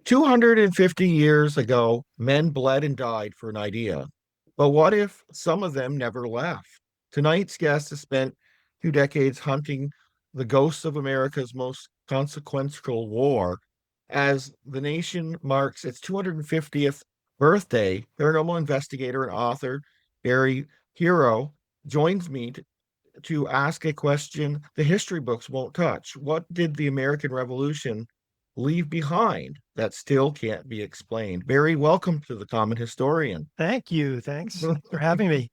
250 years ago, men bled and died for an idea. But what if some of them never left? Tonight's guest has spent 2 decades hunting the ghosts of America's most consequential war. As the nation marks its 250th birthday, paranormal investigator and author Barry Pirro joins me to ask a question the history books won't touch. What did the American Revolution leave behind that still can't be explained? Barry, welcome to the Common Historian. Thank you. Thanks for having me.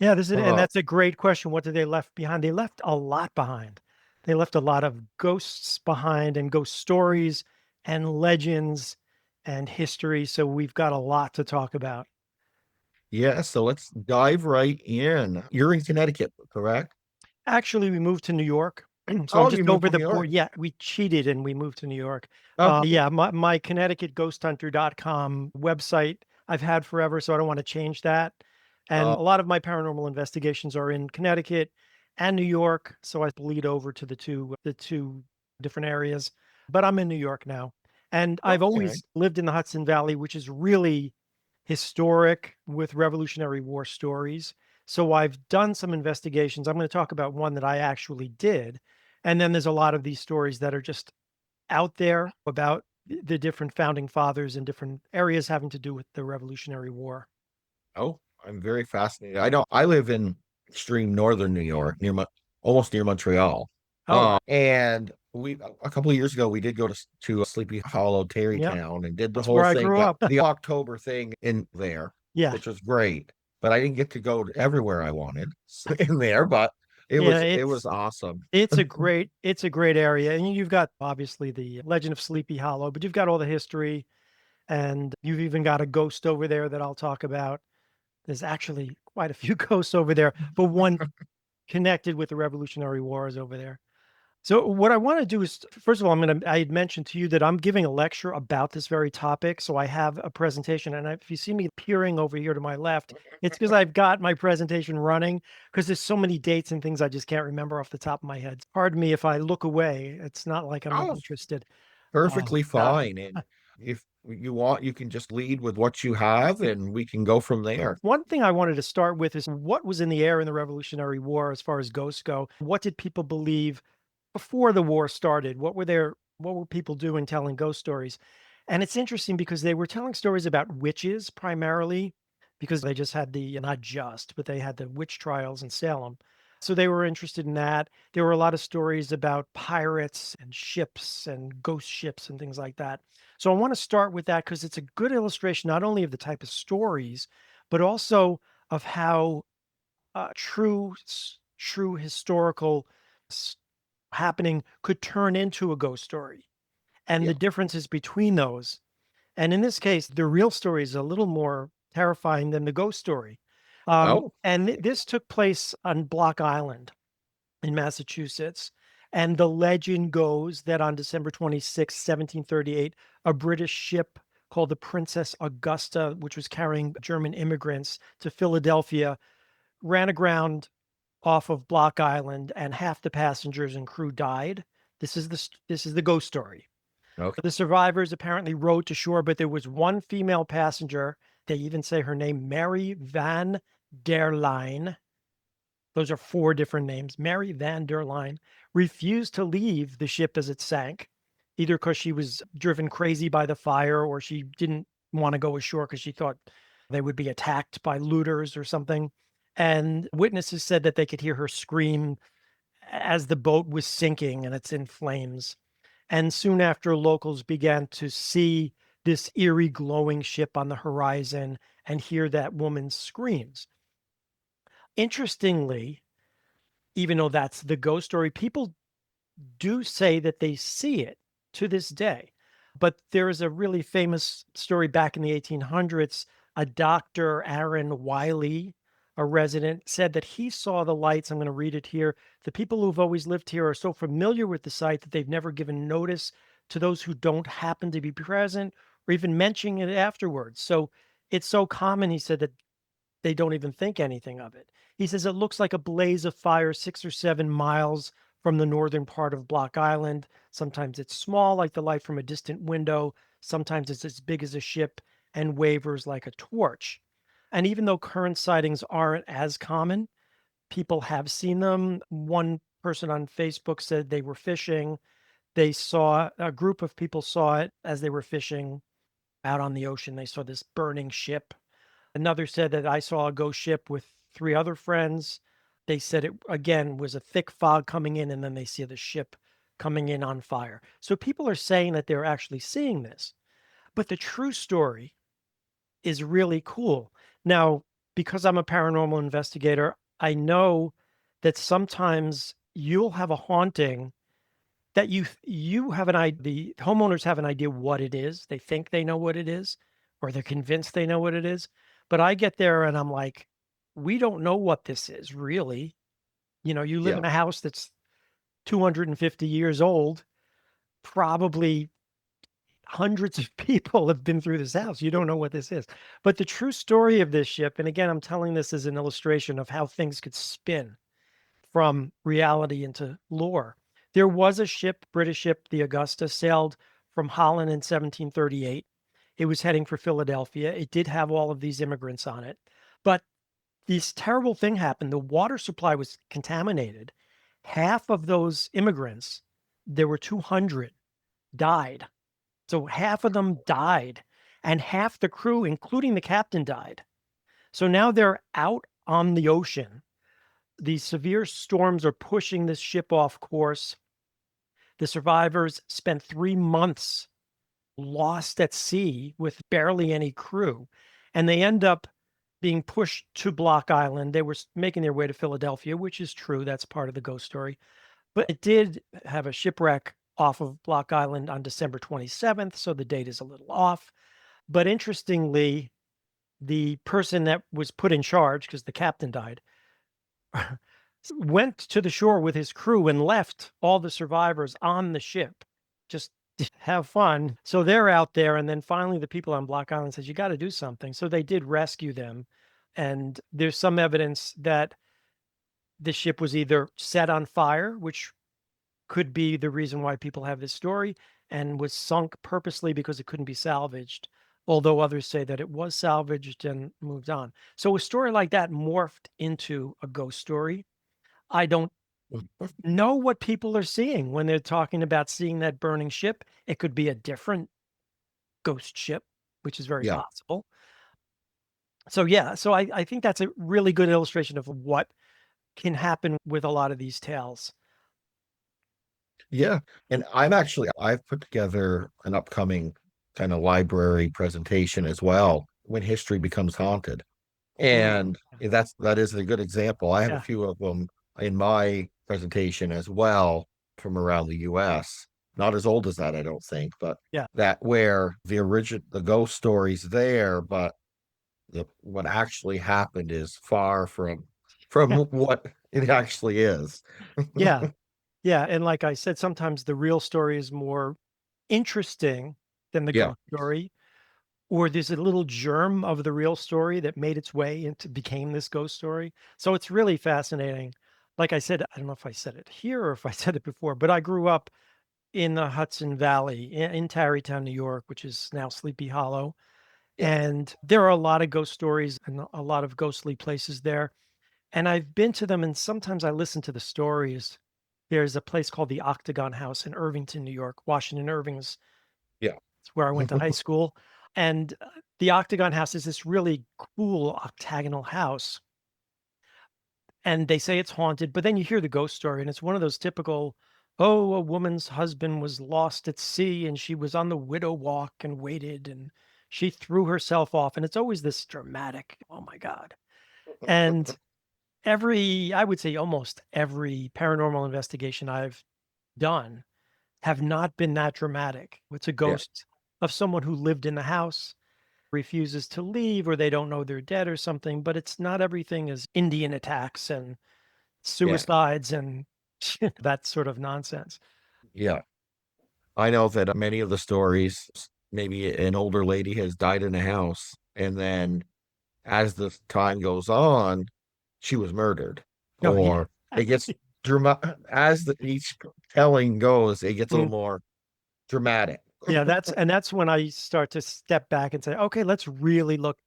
Yeah, and Uh, that's a great question. What did they left behind? They left a lot behind. They left a lot of ghosts behind and ghost stories and legends and history. So we've got a lot to talk about. yeah, so let's dive right in. You're in Connecticut, correct? Actually, we moved to New York. So I'm Oh, you just moved over to the New board. York. Yeah, we cheated and we moved to New York. Oh, Yeah, my ConnecticutGhostHunter.com website I've had forever, so I don't want to change that. And uh, a lot of my paranormal investigations are in Connecticut and New York, so I bleed over to the two different areas. But I'm in New York now. And I've okay. always lived in the Hudson Valley, which is really historic with Revolutionary War stories. So I've done some investigations. I'm going to talk about one that I actually did. And then there's a lot of these stories that are just out there about the different founding fathers in different areas having to do with the Revolutionary War. Oh, I'm very fascinated. I live in extreme northern New York, almost near Montreal. Oh, wow. And we a couple of years ago we did go to Sleepy Hollow, Yeah, Tarrytown, and did the that's whole where I thing, grew but up. the October thing in there, Yeah. which was great. But I didn't get to go everywhere I wanted in there, but it Yeah, was it it's was awesome. it's a great area. And you've got obviously the legend of Sleepy Hollow, but you've got all the history and you've even got a ghost over there that I'll talk about. There's actually quite a few ghosts over there, but one connected with the Revolutionary Wars over there. So what I want to do is, first of all, I had mentioned to you that I'm giving a lecture about this very topic. So I have a presentation, and if you see me peering over here to my left, it's because I've got my presentation running because there's so many dates and things I just can't remember off the top of my head. Pardon me if I look away. It's not like I'm not Oh, interested. perfectly Uh, fine. And if you want, you can just lead with what you have, and we can go from there. One thing I wanted to start with is what was in the air in the Revolutionary War as far as ghosts go? What did people believe before the war started? What were people doing telling ghost stories? And it's interesting because they were telling stories about witches primarily because they just had not just, but they had the witch trials in Salem. So they were interested in that. There were a lot of stories about pirates and ships and ghost ships and things like that. So I want to start with that because it's a good illustration not only of the type of stories, but also of how true historical s- happening could turn into a ghost story and the Yeah. differences between those. And in this case, the real story is a little more terrifying than the ghost story. Oh, This took place on Block Island in Massachusetts. And the legend goes that on December 26, 1738, a British ship called the Princess Augusta, which was carrying German immigrants to Philadelphia, ran aground off of Block Island, and half the passengers and crew died. This is the ghost story. okay. The survivors apparently rowed to shore, but there was one female passenger. They even say her name, Mary Van der Line. Those are four different names. Mary Van der Line refused to leave the ship as it sank, either because she was driven crazy by the fire or she didn't want to go ashore because she thought they would be attacked by looters or something. And witnesses said that they could hear her scream as the boat was sinking and it's in flames. And soon after, locals began to see this eerie glowing ship on the horizon and hear that woman's screams. Interestingly, even though that's the ghost story, people do say that they see it to this day. But there is a really famous story back in the 1800s. A Dr. Aaron Wiley, a resident, said that he saw the lights. I'm going to read it here. The people who've always lived here are so familiar with the site that they've never given notice to those who don't happen to be present or even mentioning it afterwards. So it's so common, he said, that they don't even think anything of it. He says it looks like a blaze of fire 6 or 7 miles from the northern part of Block Island. Sometimes it's small, like the light from a distant window. Sometimes it's as big as a ship and wavers like a torch. And even though current sightings aren't as common, people have seen them. One person on Facebook said they were fishing. They saw a group of people saw it as they were fishing out on the ocean. They saw this burning ship. Another said that I saw a ghost ship with three other friends. They said it again was a thick fog coming in, and then they see the ship coming in on fire. So people are saying that they're actually seeing this. But the true story is really cool. Now, because I'm a paranormal investigator, I know that sometimes you'll have a haunting that you have an idea, the homeowners have an idea what it is. They think they know what it is, or they're convinced they know what it is. But I get there and I'm like, we don't know what this is really. You live Yeah. in a house that's 250 years old, probably hundreds of people have been through this house. You don't know what this is. But the true story of this ship, and again, I'm telling this as an illustration of how things could spin from reality into lore. There was a ship, British ship, the Augusta, sailed from Holland in 1738. It was heading for Philadelphia. It did have all of these immigrants on it. But this terrible thing happened. The water supply was contaminated. Half of those immigrants, there were 200, died. So half of them died, and half the crew, including the captain, died. So now they're out on the ocean. These severe storms are pushing this ship off course. The survivors spent 3 months lost at sea with barely any crew, and they end up being pushed to Block Island. They were making their way to Philadelphia, which is true. That's part of the ghost story. But it did have a shipwreck off of Block Island on December 27th, so the date is a little off. But interestingly, the person that was put in charge, because the captain died, went to the shore with his crew and left all the survivors on the ship. Just have fun. So they're out there. And then finally, the people on Block Island says, you got to do something. So they did rescue them. And there's some evidence that the ship was either set on fire, which could be the reason why people have this story, and was sunk purposely because it couldn't be salvaged. Although others say that it was salvaged and moved on. So a story like that morphed into a ghost story. I don't know what people are seeing when they're talking about seeing that burning ship. It could be a different ghost ship, which is very Yeah. possible. So yeah, so I think that's a really good illustration of what can happen with a lot of these tales. Yeah. And I've put together an upcoming kind of library presentation as well when history becomes haunted. Ooh, And that is a good example. I have a yeah, few of them in my presentation as well from around the US. Not as old as that, I don't think, but yeah, that where the ghost stories there, but what actually happened is far from yeah, what it actually is. yeah, yeah. And like I said, sometimes the real story is more interesting than the Yeah. ghost story, or there's a little germ of the real story that made its way into became this ghost story. So it's really fascinating. Like I said, I don't know if I said it here or if I said it before, but I grew up in the Hudson Valley in Tarrytown, New York, which is now Sleepy Hollow. Yeah. And there are a lot of ghost stories and a lot of ghostly places there. And I've been to them, and sometimes I listen to the stories. There's a place called the Octagon House in Irvington, New York. Washington Irving's Yeah. it's where I went to high school. And the Octagon House is this really cool octagonal house. And they say it's haunted, but then you hear the ghost story, and it's one of those typical, oh, a woman's husband was lost at sea and she was on the widow walk and waited and she threw herself off. And it's always this dramatic, oh my God. And I would say almost every paranormal investigation I've done have not been that dramatic. It's a Yeah. ghost of someone who lived in the house, refuses to leave, or they don't know they're dead or something, but it's not everything is Indian attacks and Yeah. suicides and that sort of nonsense. Yeah. I know that many of the stories, maybe an older lady has died in a house, and then as the time goes on, she was murdered, Oh, yeah. or it gets as each telling goes, it gets a Mm. little more dramatic. Yeah, that's when I start to step back and say, okay, let's really look.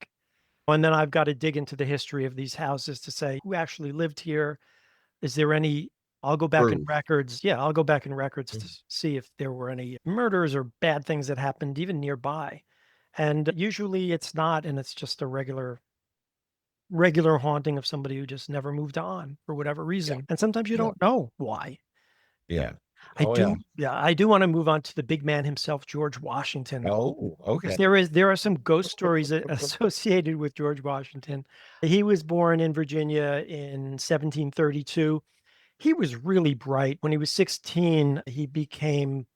And then I've got to dig into the history of these houses to say who actually lived here. Is there any? I'll go back in Proof. records. Yeah, I'll go back in records to see if there were any murders or bad things that happened even nearby. And usually it's not, and it's just a regular haunting of somebody who just never moved on for whatever Yeah. reason. And sometimes you Yeah. don't know why. Yeah. I Oh yeah. do, yeah, I do want to move on to the big man himself, George Washington. Oh, Because okay. there are some ghost stories associated with George Washington. He was born in Virginia in 1732. He was really bright. When he was 16, he became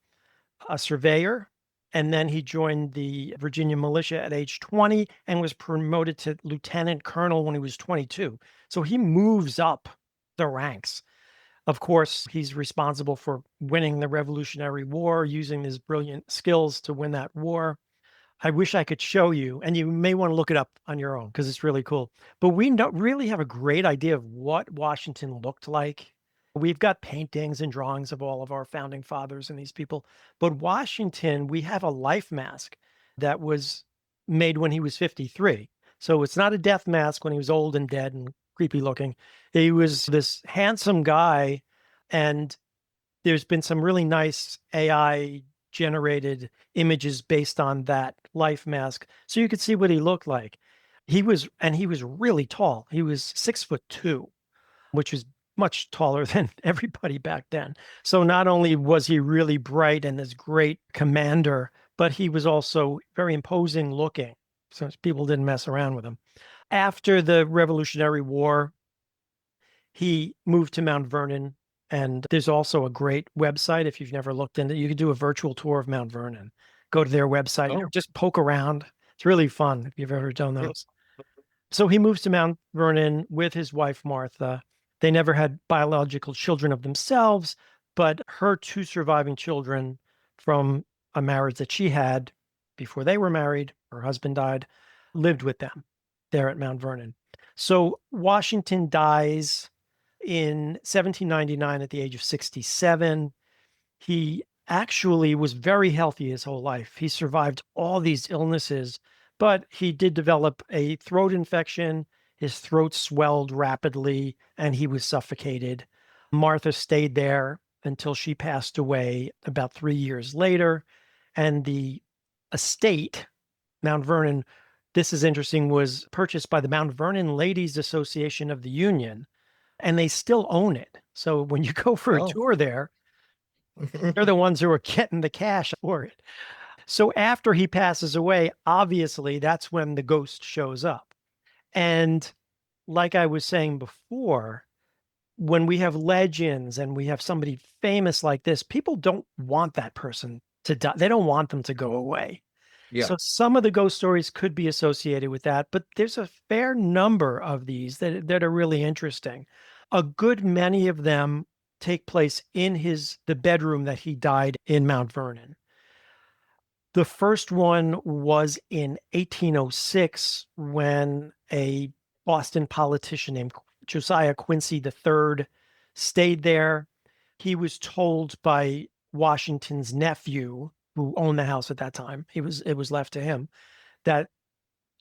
a surveyor, and then he joined the Virginia militia at age 20 and was promoted to lieutenant colonel when he was 22. So he moves up the ranks. Of course, he's responsible for winning the Revolutionary War, using his brilliant skills to win that war. I wish I could show you, and you may want to look it up on your own because it's really cool. But we don't really have a great idea of what Washington looked like. We've got paintings and drawings of all of our founding fathers and these people. But Washington, we have a life mask that was made when he was 53. So it's not a death mask when he was old and dead and creepy looking. He was this handsome guy, and there's been some really nice AI generated images based on that life mask. So you could see what he looked like. He was really tall. He was 6'2", which is much taller than everybody back then. So not only was he really bright and this great commander, but he was also very imposing looking. So people didn't mess around with him. After the Revolutionary War, he moved to Mount Vernon, and there's also a great website. If you've never looked into it, you could do a virtual tour of Mount Vernon. Go to their website, Oh, just poke around. It's really fun if you've ever done those. So he moves to Mount Vernon with his wife, Martha. They never had biological children of themselves, but her two surviving children from a marriage that she had before they were married, her husband died, lived with them there at Mount Vernon. So Washington dies in 1799 at the age of 67. He actually was very healthy his whole life. He survived all these illnesses, but he did develop a throat infection. His throat swelled rapidly and he was suffocated. Martha stayed there until she passed away about 3 years later. And the estate, Mount Vernon, this is interesting, was purchased by the Mount Vernon Ladies Association of the Union, and they still own it. So when you go for a oh. tour there, they're the ones who are getting the cash for it. So after he passes away, obviously that's when the ghost shows up. And like I was saying before, when we have legends and we have somebody famous like this, people don't want that person to die. They don't want them to go away. Yeah. So some of the ghost stories could be associated with that, but there's a fair number of these that are really interesting. A good many of them take place in the bedroom that he died in Mount Vernon. The first one was in 1806 when a Boston politician named Josiah Quincy III stayed there. He was told by Washington's nephew, who owned the house at that time, it was left to him, that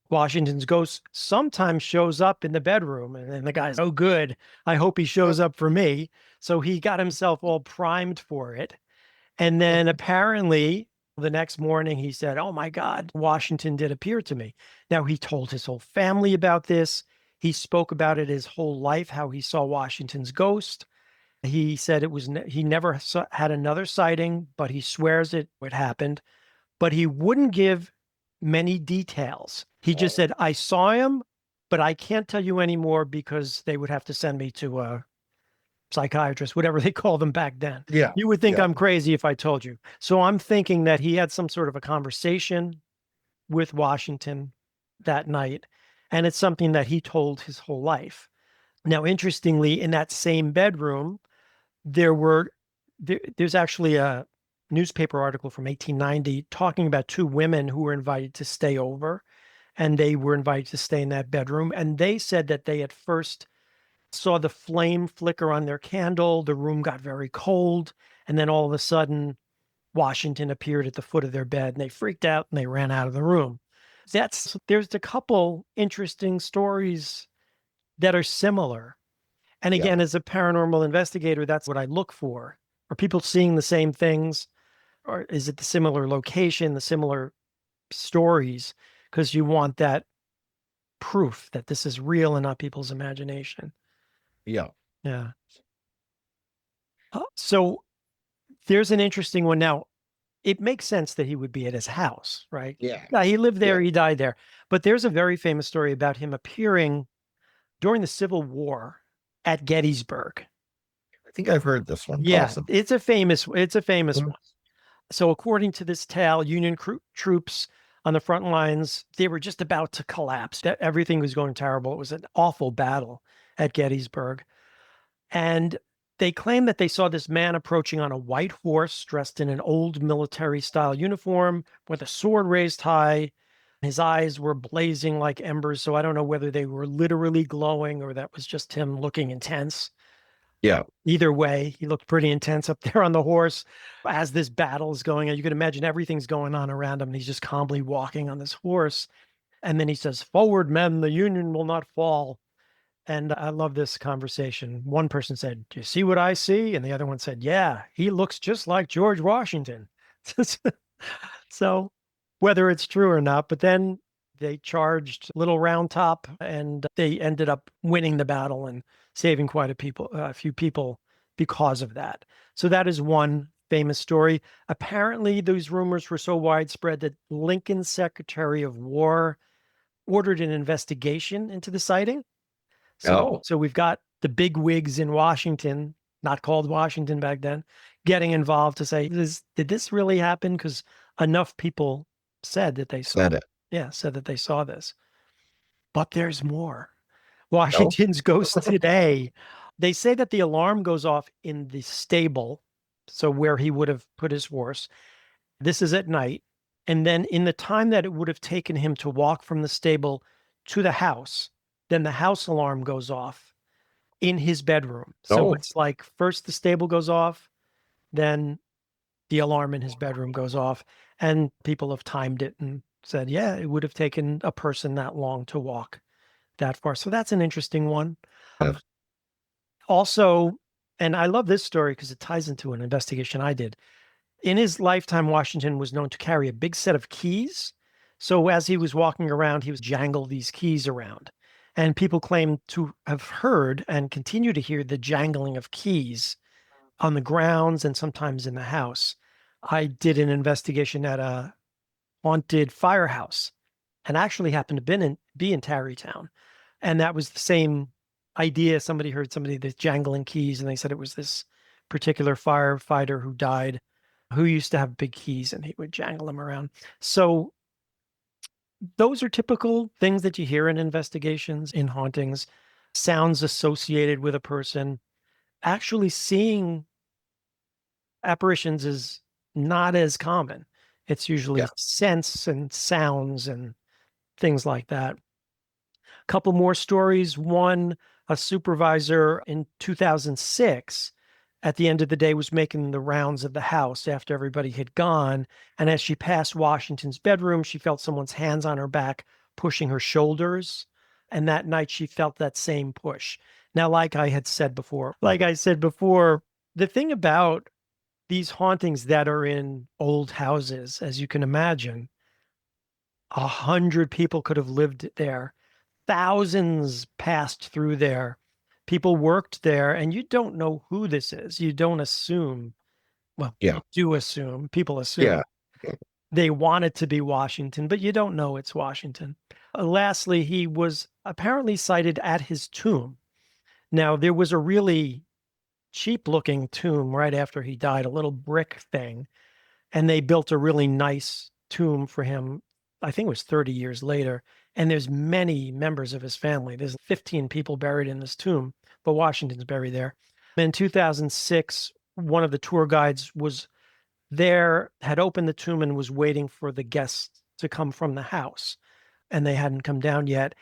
Washington's ghost sometimes shows up in the bedroom. And then the guy's, oh, good. I hope he shows up for me. So he got himself all primed for it. And then apparently the next morning he said, oh my God, Washington did appear to me. Now he told his whole family about this. He spoke about it his whole life, how he saw Washington's ghost. He said he never had another sighting, but he swears it happened. But he wouldn't give many details. He just said, I saw him, but I can't tell you anymore because they would have to send me to a psychiatrist, whatever they call them back then. Yeah. You would think Yeah. I'm crazy if I told you. So I'm thinking that he had some sort of a conversation with Washington that night, and it's something that he told his whole life. Now, interestingly, in that same bedroom, there's actually a newspaper article from 1890 talking about two women who were invited to stay over, and they were invited to stay in that bedroom. And they said that they at first saw the flame flicker on their candle. The room got very cold. And then all of a sudden, Washington appeared at the foot of their bed and they freaked out and they ran out of the room. There's a couple interesting stories that are similar. And Yeah. again, as a paranormal investigator, that's what I look for. Are people seeing the same things? Or is it the similar location, the similar stories? Because you want that proof that this is real and not people's imagination. Yeah. Yeah. So there's an interesting one. Now, it makes sense that he would be at his house, right? Yeah. Yeah, he lived there, Yeah. he died there. But there's a very famous story about him appearing during the Civil War at Gettysburg. I think I've heard this one Yeah, possibly. it's a famous Mhm. one. So according to this tale, Union troops on the front lines, they were just about to collapse. Everything was going terrible. It was an awful battle at Gettysburg. And they claim that they saw this man approaching on a white horse dressed in an old military style uniform with a sword raised high. His eyes were blazing like embers. So I don't know whether they were literally glowing or that was just him looking intense. Yeah. Either way, he looked pretty intense up there on the horse as this battle is going on. You can imagine everything's going on around him. And he's just calmly walking on this horse. And then he says, "Forward, men, the Union will not fall." And I love this conversation. One person said, "Do you see what I see?" And the other one said, "Yeah, he looks just like George Washington." So whether it's true or not, but then they charged Little Round Top and they ended up winning the battle and saving quite a few people because of that. So that is one famous story. Apparently, those rumors were so widespread that Lincoln's Secretary of War ordered an investigation into the sighting. So, Oh, so we've got the big wigs in Washington, not called Washington back then, getting involved to say, did this really happen? Because enough people said that they saw, said it. said that they saw this. But there's more. No. Washington's ghost today. They say that the alarm goes off in the stable, so where he would have put his horse. This is at night. And then in the time that it would have taken him to walk from the stable to the house, then the house alarm goes off in his bedroom. So No. it's like first the stable goes off, then the alarm in his bedroom goes off. And people have timed it and said, yeah, it would have taken a person that long to walk that far. So that's an interesting one. Also, and I love this story because it ties into an investigation I did. In his lifetime, Washington was known to carry a big set of keys. So as he was walking around, he was jangle these keys around. And people claim to have heard and continue to hear the jangling of keys on the grounds and sometimes in the house. I did an investigation at a haunted firehouse and actually happened to be in Tarrytown. And that was the same idea. Somebody heard somebody that's jangling keys, and they said it was this particular firefighter who died, who used to have big keys and he would jangle them around. So those are typical things that you hear in investigations, in hauntings, sounds associated with a person. Actually seeing apparitions is not as common. It's Yeah. usually scents and sounds and things like that. Couple more stories. One, a supervisor in 2006 at the end of the day was making the rounds of the house after everybody had gone. And as she passed Washington's bedroom, she felt someone's hands on her back pushing her shoulders. And that night she felt that same push. Now, like I said before, the thing about these hauntings that are in old houses, as you can imagine, 100 people could have lived there. Thousands passed through there. People worked there, and you don't know who this is. You don't assume. Well, Yeah. you do assume. People Yeah. assume they want it to be Washington, but you don't know it's Washington. Lastly, he was apparently sighted at his tomb. Now, there was a really cheap looking tomb right after he died, a little brick thing, and they built a really nice tomb for him. I think it was 30 years later. And there's many members of his family. There's 15 people buried in this tomb, but Washington's buried there. In 2006, one of the tour guides was there, had opened the tomb and was waiting for the guests to come from the house. And they hadn't come down yet.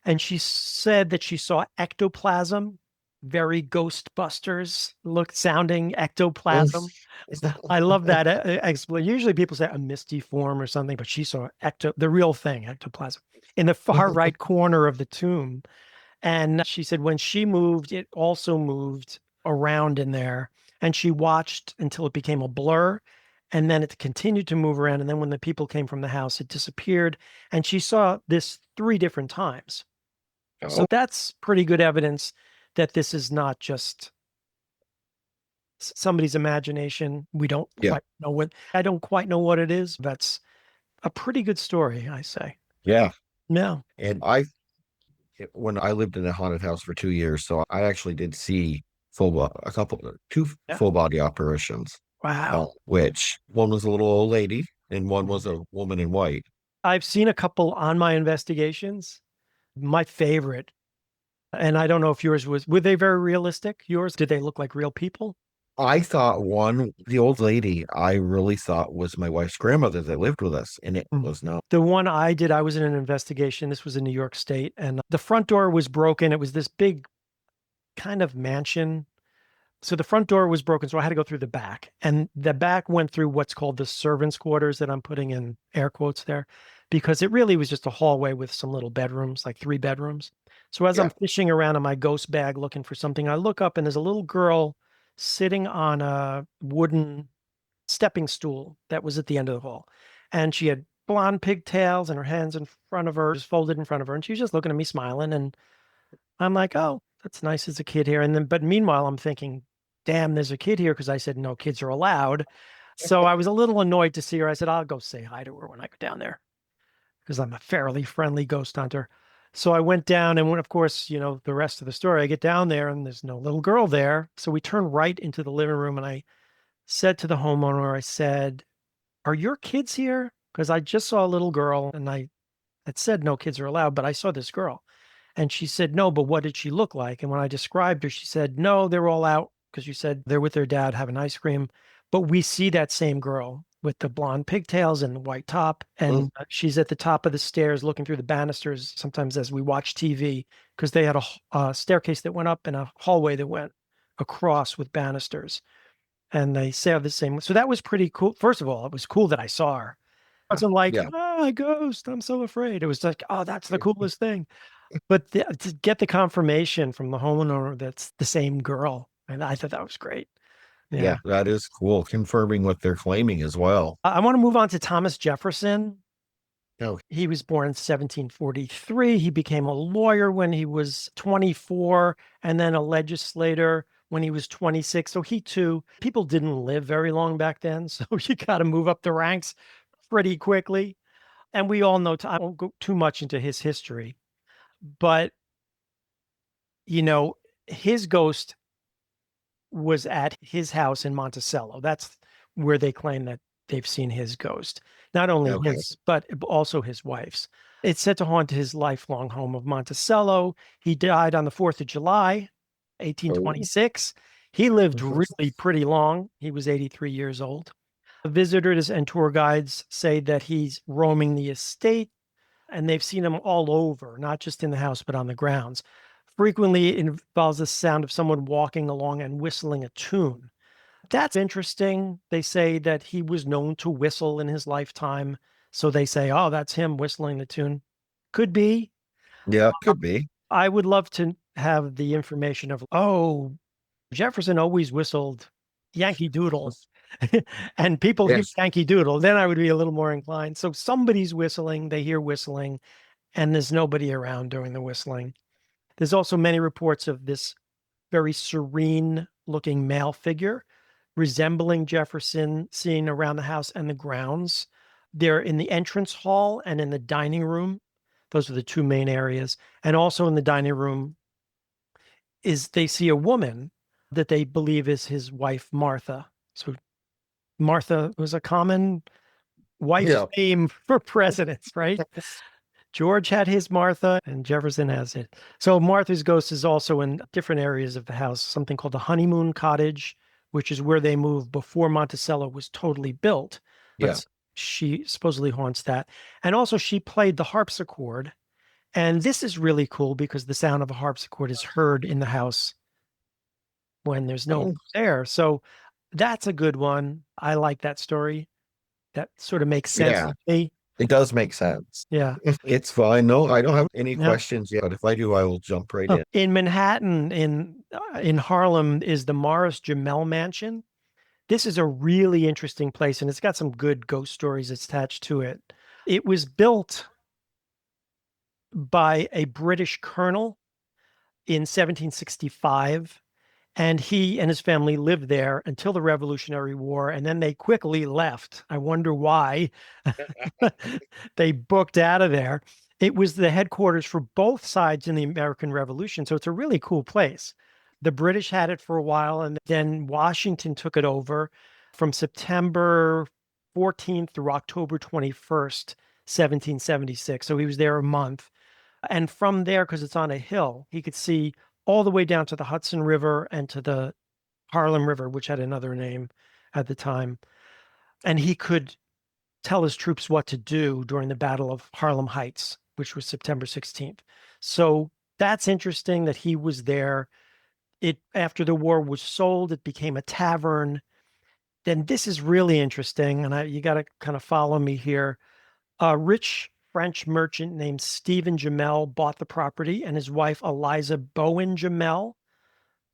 And she said that she saw ectoplasm, very Ghostbusters look sounding ectoplasm. Is that I love that explanation. Usually people say a misty form or something, but she saw the real thing, ectoplasm, in the far right corner of the tomb. And she said when she moved, it also moved around in there. And she watched until it became a blur. And then it continued to move around. And then when the people came from the house, it disappeared. And she saw this 3 different times. So Oh, that's pretty good evidence that this is not just somebody's imagination. We don't yeah, quite know I don't quite know what it is. That's a pretty good story, I say. yeah. Yeah. And when I lived in a haunted house for 2 years, so I actually did see two Yeah. full body apparitions. Wow. Which one was a little old lady and one Mhm. was a woman in white. I've seen a couple on my investigations. My favorite, and I don't know if yours were they very realistic? Yours, did they look like real people? I thought the old lady, I really thought was my wife's grandmother that lived with us, and it Mm. was not. The one I did, I was in an investigation. This was in New York State, and the front door was broken. It was this big kind of mansion. So the front door was broken, so I had to go through the back. And the back went through what's called the servants' quarters that I'm putting in air quotes there, because it really was just a hallway with some little bedrooms, like 3 bedrooms. So as I'm Yeah. fishing around in my ghost bag looking for something, I look up and there's a little girl sitting on a wooden stepping stool that was at the end of the hall. And she had blonde pigtails and her hands in front of her, just folded in front of her. And she was just looking at me smiling. And I'm like, oh, that's nice as a kid here. And then, but meanwhile, I'm thinking, damn, there's a kid here because I said no kids are allowed. So I was a little annoyed to see her. I said, I'll go say hi to her when I go down there because I'm a fairly friendly ghost hunter. So I went down, and when, of course, the rest of the story, I get down there and there's no little girl there. So we turn right into the living room, and I said to the homeowner, I said, are your kids here? Because I just saw a little girl and I had said no kids are allowed, but I saw this girl. And she said, no, but what did she look like? And when I described her, she said, no, they're all out because you said they're with their dad having ice cream. But we see that same girl with the blonde pigtails and the white top. Mm, And she's at the top of the stairs looking through the banisters sometimes as we watch TV because they had a staircase that went up and a hallway that went across with banisters. And they say the same. So that was pretty cool. First of all, it was cool that I saw her. I wasn't like, yeah. a ghost. I'm so afraid. It was like, oh, that's the coolest thing. But to get the confirmation from the homeowner that's the same girl, and I thought that was great. Yeah. Yeah, that is cool. Confirming what they're claiming as well. I want to move on to Thomas Jefferson. Oh, He was born in 1743. He became a lawyer when he was 24 and then a legislator when he was 26. So he too, people didn't live very long back then. So you got to move up the ranks pretty quickly. And we all know, I won't go too much into his history, but you know, his ghost was at his house in Monticello. That's where they claim that they've seen his ghost. Not only okay. his, but also his wife's. It's said to haunt his lifelong home of Monticello. He died on the 4th of July, Oh, 1826. He lived really pretty long. He was 83 years old. Visitors and tour guides say that he's roaming the estate and they've seen him all over, not just in the house, but on the grounds. Frequently it involves the sound of someone walking along and whistling a tune. That's interesting. They say that he was known to whistle in his lifetime. So they say, oh, that's him whistling the tune. Could be. yeah, could be. I would love to have the information of, oh, Jefferson always whistled Yankee Doodle and people hear Yes. Yankee Doodle. Then I would be a little more inclined. So somebody's whistling, they hear whistling, and there's nobody around during the whistling. There's also many reports of this very serene looking male figure resembling Jefferson seen around the house and the grounds. They're in the entrance hall and in the dining room. Those are the two main areas. And also in the dining room is they see a woman that they believe is his wife, Martha. So Martha was a common wife's Yeah. name for presidents, right? George had his Martha and Jefferson has it. So Martha's ghost is also in different areas of the house, something called the honeymoon cottage, which is where they moved before Monticello was totally built. Yeah. But she supposedly haunts that. And also she played the harpsichord And this is really cool because the sound of a harpsichord is heard in the house when there's no one Oh, there. So that's a good one. I like that story. That sort of makes sense yeah, to me. it does make sense. Yeah. It's fine. No, I don't have any Yeah. questions yet, but if I do, I will jump right Oh, in. in Manhattan, in Harlem, is the Morris Jamel Mansion. This is a really interesting place, and it's got some good ghost stories attached to it. It was built by a British colonel in 1765, and he and his family lived there until the Revolutionary War, and then they quickly left. I wonder why. They booked out of there. It was the headquarters for both sides in the American Revolution, so it's a really cool place. The British had it for a while, and then Washington took it over from September 14th through October 21st, 1776. So he was there a month. And from there, because it's on a hill, he could see all the way down to the Hudson River and to the Harlem River, which had another name at the time. And he could tell his troops what to do during the Battle of Harlem Heights, which was September 16th. So that's interesting that he was there. It after the war was sold, it became a tavern. Then this is really interesting, and you got to kind of follow me here. A rich French merchant named Stephen Jamel bought the property, and his wife Eliza Bowen Jamel,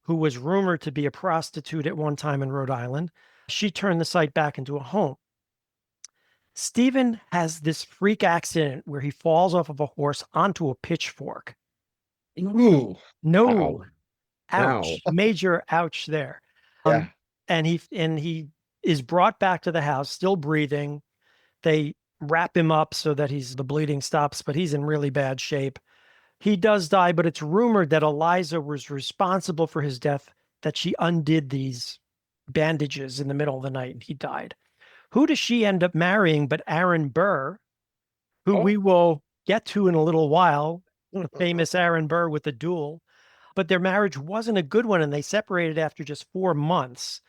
who was rumored to be a prostitute at one time in Rhode Island, she turned the site back into a home. Stephen has this freak accident where he falls off of a horse onto a pitchfork. Ooh, wow, No, wow. ouch, major ouch there. Yeah. And he is brought back to the house, still breathing. They wrap him up so that the bleeding stops, but he's in really bad shape. He does die, but it's rumored that Eliza was responsible for his death, that she undid these bandages in the middle of the night and he died. Who does she end up marrying but Aaron Burr, who we Oh. will get to in a little while, famous Aaron Burr with the duel. But their marriage wasn't a good one and they separated after just 4 months.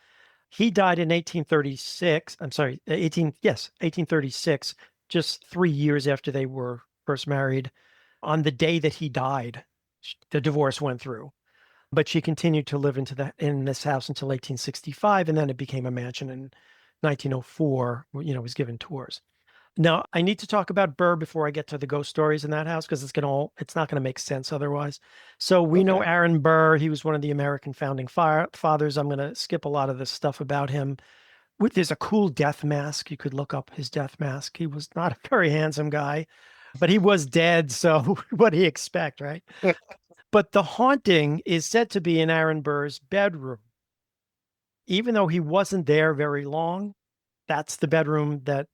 He died in 1836. I'm sorry, 1836, just 3 years after they were first married. On the day that he died, the divorce went through. But she continued to live in this house until 1865, and then it became a mansion in 1904. Was given tours. Now, I need to talk about Burr before I get to the ghost stories in that house because it's not going to make sense otherwise. So we know Okay. Aaron Burr. He was one of the American founding fathers. I'm going to skip a lot of this stuff about him. There's a cool death mask. You could look up his death mask. He was not a very handsome guy, but he was dead. So what do you expect, right? But the haunting is said to be in Aaron Burr's bedroom. Even though he wasn't there very long, that's the bedroom that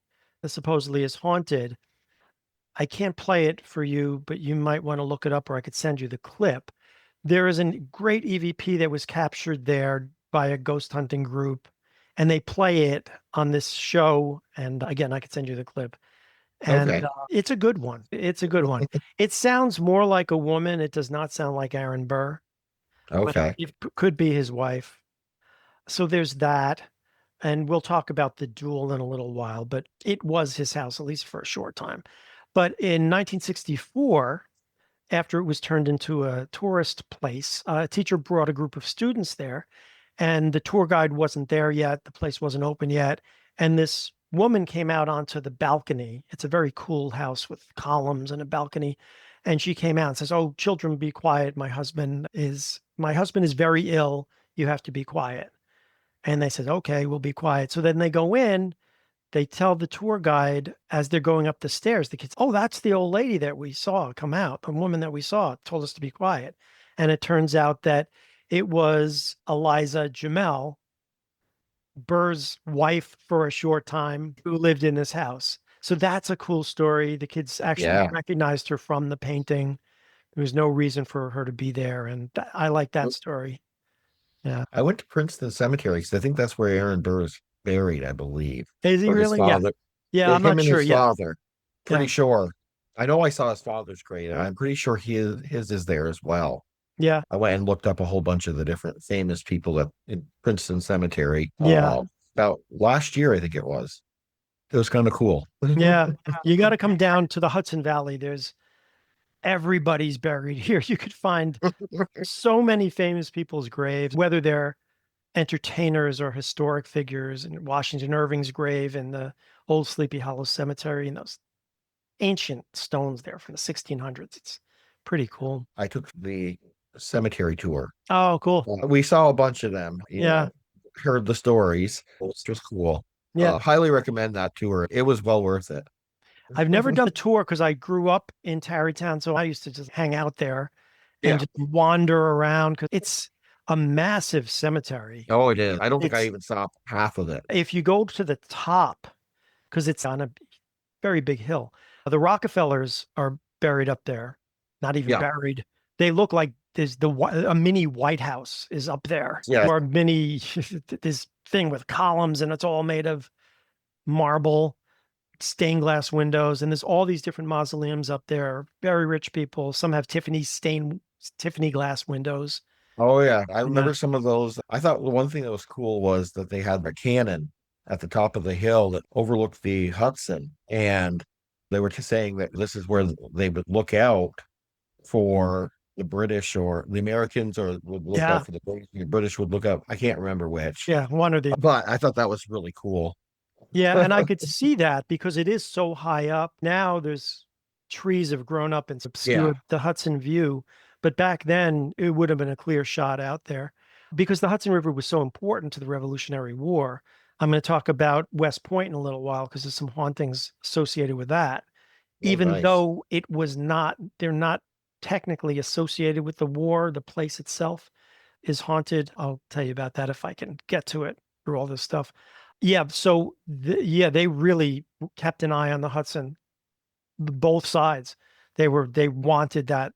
supposedly is haunted. I can't play it for you, but you might want to look it up or I could send you the clip. There is a great EVP that was captured there by a ghost hunting group, and they play it on this show. And again, I could send you the clip. And Okay. it's a good one. It's a good one. It sounds more like a woman. It does not sound like Aaron Burr, but Okay. it could be his wife. So there's that. And we'll talk about the duel in a little while, but it was his house, at least for a short time. But in 1964, after it was turned into a tourist place, a teacher brought a group of students there, and the tour guide wasn't there yet. The place wasn't open yet. And this woman came out onto the balcony. It's a very cool house with columns and a balcony. And she came out and says, "Oh, children, be quiet. My husband is very ill. You have to be quiet." And they said, "Okay, we'll be quiet." So then they go in, they tell the tour guide as they're going up the stairs, the kids, "Oh, that's the old lady that we saw come out. The woman that we saw told us to be quiet." And it turns out that it was Eliza Jamel, Burr's wife for a short time, who lived in this house. So that's a cool story. The kids actually Yeah. recognized her from the painting. There was no reason for her to be there. And I like that story. Yeah. I went to Princeton Cemetery because I think that's where Aaron Burr is buried, I believe, Is he or his really? Yeah. father. Yeah. Yeah, I'm him not and sure. his Yeah. father. Pretty Yeah. sure. I know I saw his father's grave. I'm pretty sure his is there as well. Yeah. I went and looked up a whole bunch of the different famous people in Princeton Cemetery Yeah. about last year, I think it was. It was kind of cool. Yeah. You got to come down to the Hudson Valley. everybody's buried here. You could find so many famous people's graves, whether they're entertainers or historic figures, and Washington Irving's grave in the old Sleepy Hollow Cemetery, and those ancient stones there from the 1600s. It's pretty cool. I took the cemetery tour. Oh, cool. We saw a bunch of them, Yeah. heard the stories. It was cool. Yeah. Highly recommend that tour. It was well worth it. I've never done a tour because I grew up in Tarrytown, so I used to just hang out there and Yeah. just wander around because it's a massive cemetery. Oh, it is. I don't think I It's even saw half of it. if you go to the top, because it's on a very big hill, the Rockefellers are buried up there, not even Yeah. buried. They look like there's a mini White House is up there, Yeah. or mini this thing with columns, and it's all made of marble, stained glass windows, and there's all these different mausoleums up there. Very rich people. Some have Tiffany glass windows. Oh, yeah. I Yeah. remember some of those. I thought the one thing that was cool was that they had a cannon at the top of the hill that overlooked the Hudson. And they were saying that this is where they would look out for the British, or the Americans, or would look Yeah. out for the British. The British would look up. I can't remember which. Yeah, one or the But I thought that was really cool. Yeah, and I could see that because it is so high up. Now there's trees have grown up and obscured the Hudson view. But back then it would have been a clear shot out there because the Hudson River was so important to the Revolutionary War. I'm going to talk about West Point in a little while because there's some hauntings associated with that. Oh, Even nice. though they're not technically associated with the war, the place itself is haunted. I'll tell you about that if I can get to it through all this stuff. Yeah, so they really kept an eye on the Hudson, both sides. They wanted that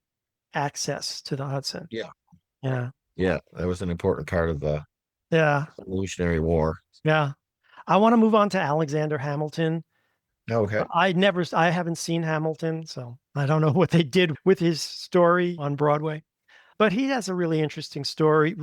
access to the Hudson. Yeah. Yeah. Yeah. That was an important part of the Yeah. Revolutionary War. Yeah. I want to move on to Alexander Hamilton. Okay. I haven't seen Hamilton, so I don't know what they did with his story on Broadway. But he has a really interesting story,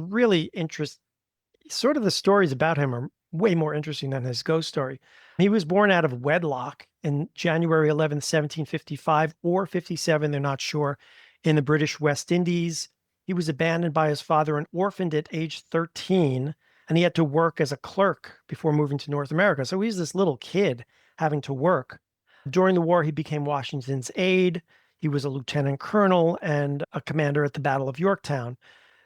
sort of the stories about him are way more interesting than his ghost story. He was born out of wedlock in January 11th, 1755 or 57, they're not sure, in the British West Indies. He was abandoned by his father and orphaned at age 13, and he had to work as a clerk before moving to North America. So he's this little kid having to work. During the war, he became Washington's aide. He was a lieutenant colonel and a commander at the Battle of Yorktown.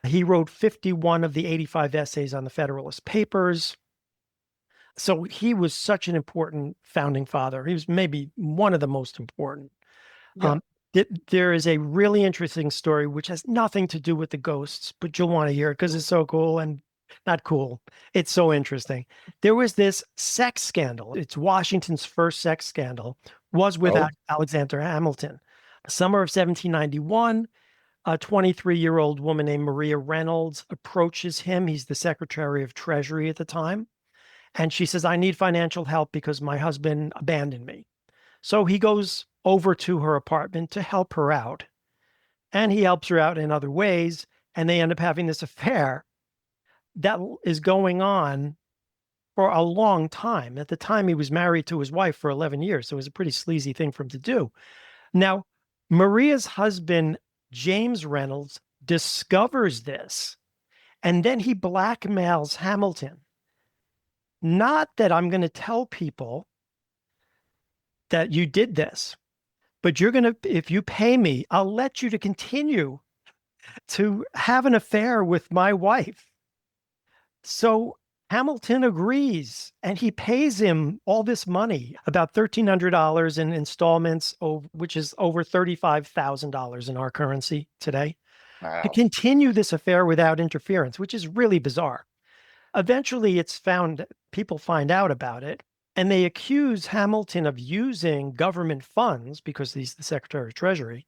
He wrote 51 of the 85 essays on the Federalist Papers. So he was such an important founding father. He was maybe one of the most important. Yeah. There is a really interesting story which has nothing to do with the ghosts, but you'll want to hear it because it's so cool and not cool. It's so interesting. There was this sex scandal. It's Washington's first sex scandal was with Alexander Hamilton. Summer of 1791. A 23-year-old woman named Maria Reynolds approaches him. He's the Secretary of Treasury at the time. And she says, I need financial help because my husband abandoned me. So he goes over to her apartment to help her out. And he helps her out in other ways. And they end up having this affair that is going on for a long time. At the time, he was married to his wife for 11 years. So it was a pretty sleazy thing for him to do. Now, Maria's husband, James Reynolds, discovers this, and then he blackmails Hamilton. Not that I'm going to tell people that you did this, but if you pay me, I'll let you to continue to have an affair with my wife. So Hamilton agrees, and he pays him all this money, about $1,300 in installments, which is over $35,000 in our currency today, to continue this affair without interference, which is really bizarre. Eventually, people find out about it, and they accuse Hamilton of using government funds, because he's the Secretary of Treasury,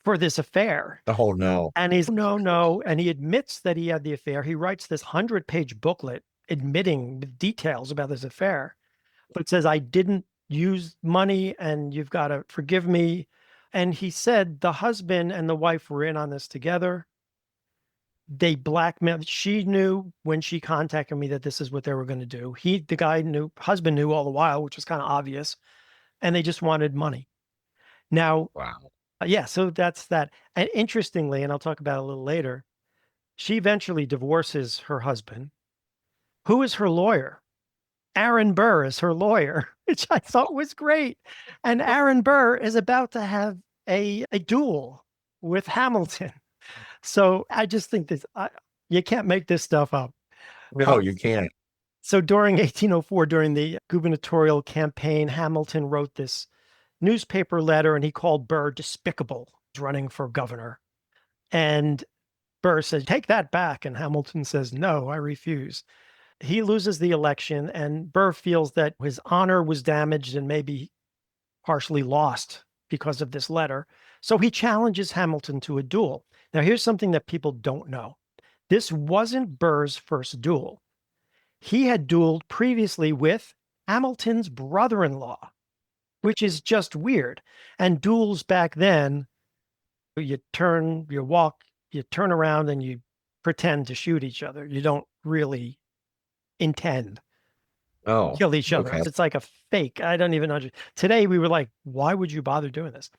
for this affair. Oh, no. And he's, no. And he admits that he had the affair. He writes this 100-page booklet admitting the details about this affair, but it says, I didn't use money and you've got to forgive me. And he said the husband and the wife were in on this together. They blackmailed. She knew when she contacted me that this is what they were going to do. Husband knew all the while, which was kind of obvious. And they just wanted money. Now, wow. Yeah, so that's that. And interestingly, and I'll talk about it a little later, she eventually divorces her husband. Who is her lawyer? Aaron Burr is her lawyer, which I thought was great. And Aaron Burr is about to have a duel with Hamilton. So I just think this, you can't make this stuff up. No, you can't. So during 1804, during the gubernatorial campaign, Hamilton wrote this newspaper letter and he called Burr despicable, running for governor. And Burr says, take that back. And Hamilton says, no, I refuse. He loses the election, and Burr feels that his honor was damaged and maybe partially lost because of this letter. So he challenges Hamilton to a duel. Now, here's something that people don't know. This wasn't Burr's first duel. He had dueled previously with Hamilton's brother-in-law, which is just weird. And duels back then, you walk, you turn around and you pretend to shoot each other. You don't really intend Oh, kill each other. okay. It's like a fake. I don't even understand. Today we were like, why would you bother doing this?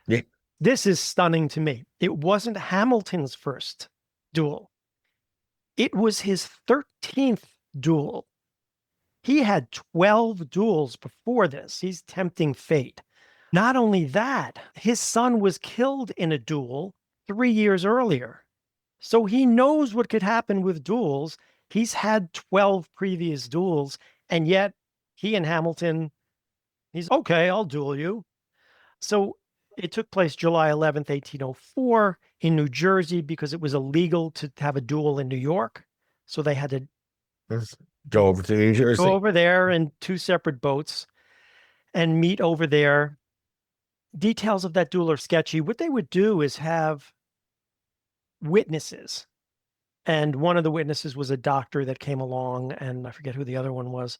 Yeah. This is stunning to me. It wasn't Hamilton's first duel. It was his 13th duel. He had 12 duels before this. He's tempting fate. Not only that, his son was killed in a duel 3 years earlier. So he knows what could happen with duels. He's had 12 previous duels, and yet he and Hamilton, he's okay, I'll duel you. So it took place July 11th, 1804 in New Jersey because it was illegal to have a duel in New York. So they had to Let's go over to New go Jersey. over there in two separate boats and meet over there. Details of that duel are sketchy. What they would do is have witnesses. And one of the witnesses was a doctor that came along, and I forget who the other one was.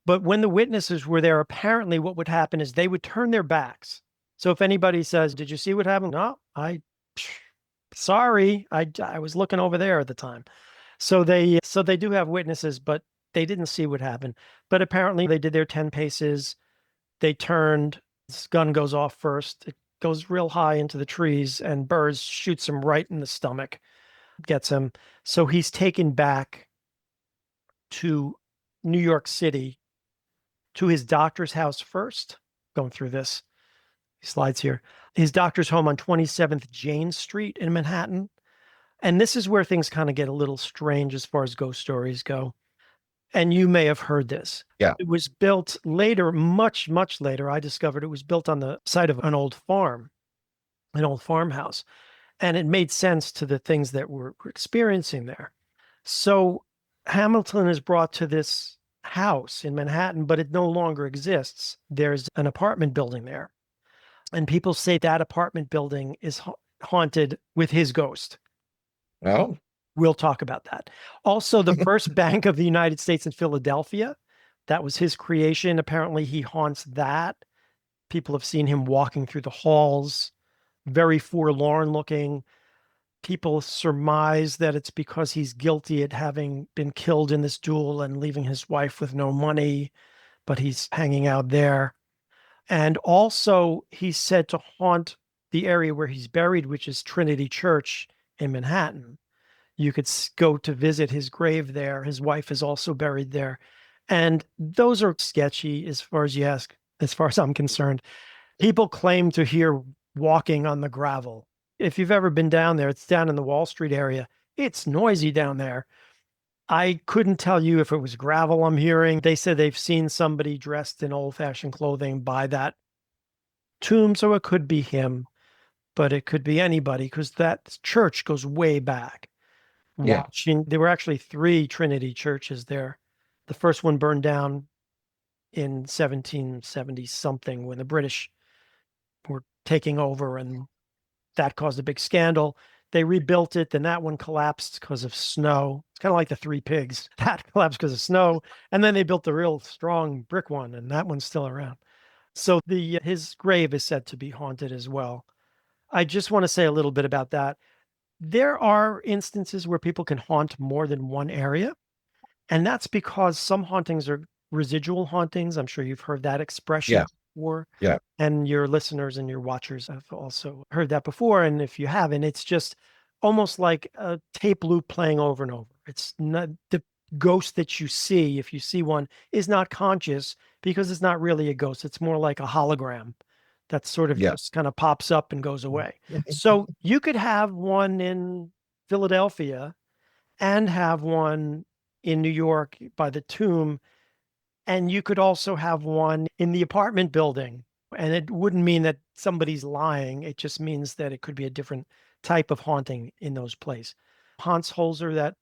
But when the witnesses were there, apparently what would happen is they would turn their backs. So if anybody says, did you see what happened? No, sorry, I was looking over there at the time. So they do have witnesses, but they didn't see what happened. But apparently they did their 10 paces. They turned, this gun goes off first. It goes real high into the trees, and Burr shoots him right in the stomach, gets him. So he's taken back to New York City, to his doctor's house first. Going through this slides here. His doctor's home on 27th Jane Street in Manhattan. And this is where things kind of get a little strange as far as ghost stories go. And you may have heard this. Yeah. It was built later, much, much later. I discovered it was built on the site of an old farm, an old farmhouse. And it made sense to the things that we're experiencing there. So Hamilton is brought to this house in Manhattan, but it no longer exists. There's an apartment building there. And people say that apartment building is haunted with his ghost. Well, We'll talk about that. Also, the first bank of the United States in Philadelphia, that was his creation. Apparently, he haunts that. People have seen him walking through the halls, very forlorn looking. People surmise that it's because he's guilty at having been killed in this duel and leaving his wife with no money, but he's hanging out there. And also, he's said to haunt the area where he's buried, which is Trinity Church in Manhattan. You could go to visit his grave there. His wife is also buried there. And those are sketchy as far as you ask, as far as I'm concerned. People claim to hear walking on the gravel. If you've ever been down there, it's down in the Wall Street area. It's noisy down there. I couldn't tell you if it was gravel I'm hearing. They said they've seen somebody dressed in old-fashioned clothing by that tomb, so it could be him, but it could be anybody because that church goes way back. yeah. There were actually 3 Trinity churches there. The first one burned down in 1770 something when the British were taking over, and that caused a big scandal. They rebuilt it, then that one collapsed because of snow. It's kind of like the Three Pigs. That collapsed because of snow, and then they built the real strong brick one, and that one's still around. So his grave is said to be haunted as well. I just want to say a little bit about that. There are instances where people can haunt more than one area, and that's because some hauntings are residual hauntings. I'm sure you've heard that expression. Yeah. before, Yeah. and your listeners and your watchers have also heard that before. And if you haven't, it's just almost like a tape loop playing over and over. It's not the ghost that you see, if you see one, is not conscious because it's not really a ghost. It's more like a hologram that sort of Yeah. just kind of pops up and goes away. So you could have one in Philadelphia and have one in New York by the tomb, and you could also have one in the apartment building. And it wouldn't mean that somebody's lying. It just means that it could be a different type of haunting in those places. Hans Holzer, that